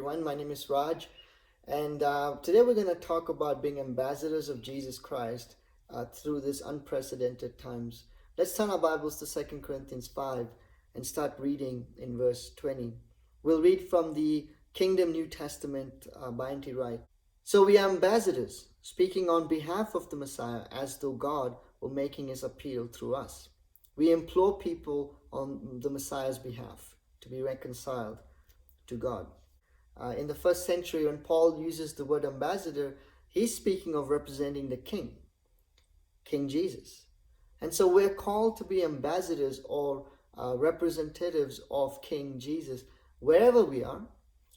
everyone. My name is Raj, and today we're going to talk about being ambassadors of Jesus Christ through this unprecedented times. Let's turn our Bibles to 2 Corinthians 5 and start reading in verse 20. We'll read from the Kingdom New Testament by N.T. Wright. So we are ambassadors, speaking on behalf of the Messiah as though God were making his appeal through us. We implore people on the Messiah's behalf to be reconciled to God. In the first century, when Paul uses the word ambassador, he's speaking of representing the King Jesus. And so we're called to be ambassadors or representatives of King Jesus wherever we are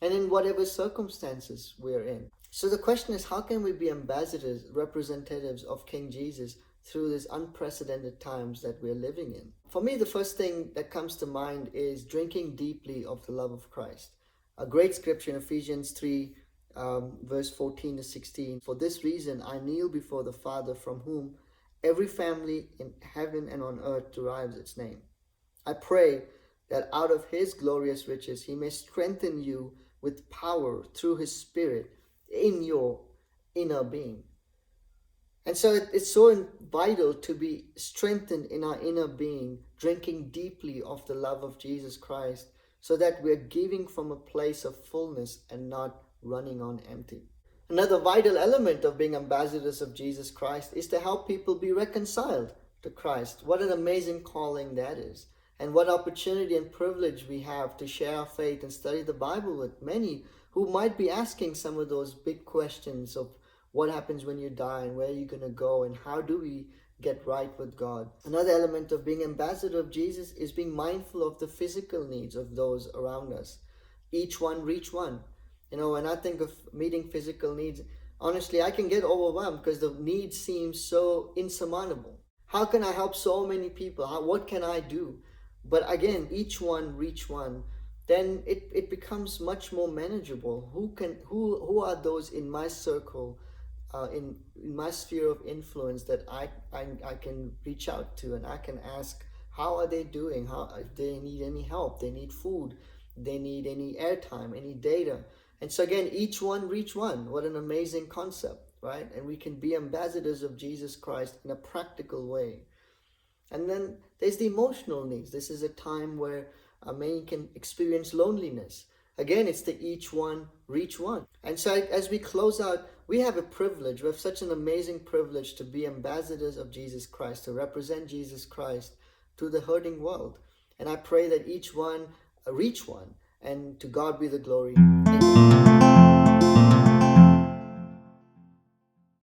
and in whatever circumstances we're in. So the question is, how can we be ambassadors, representatives of King Jesus through these unprecedented times that we're living in? For me, the first thing that comes to mind is drinking deeply of the love of Christ. A great scripture in Ephesians 3, verse 14 to 16. For this reason, I kneel before the Father, from whom every family in heaven and on earth derives its name. I pray that out of his glorious riches, he may strengthen you with power through his Spirit in your inner being. And so it's so vital to be strengthened in our inner being, drinking deeply of the love of Jesus Christ, so that we're giving from a place of fullness and not running on empty. Another vital element of being ambassadors of Jesus Christ is to help people be reconciled to Christ. What an amazing calling that is. And what opportunity and privilege we have to share our faith and study the Bible with many who might be asking some of those big questions of what happens when you die and where you're going to go and how do we get right with God. Another element of being ambassador of Jesus is being mindful of the physical needs of those around us. Each one reach one. When I think of meeting physical needs, honestly, I can get overwhelmed because the need seems so insurmountable. How can I help so many people? What can I do? But again, each one reach one. Then it becomes much more manageable. Who are those in my circle, in my sphere of influence that I can reach out to, and I can ask, how are they doing? How, if they need any help, they need food, they need any airtime, any data. And so again, each one reach one. What an amazing concept, right? And we can be ambassadors of Jesus Christ in a practical way. And then there's the emotional needs. This is a time where many can experience loneliness. Again, it's the each one reach one. And so as we close out, we have a privilege. We have such an amazing privilege to be ambassadors of Jesus Christ, to represent Jesus Christ to the hurting world. And I pray that each one reach one, and to God be the glory. Amen.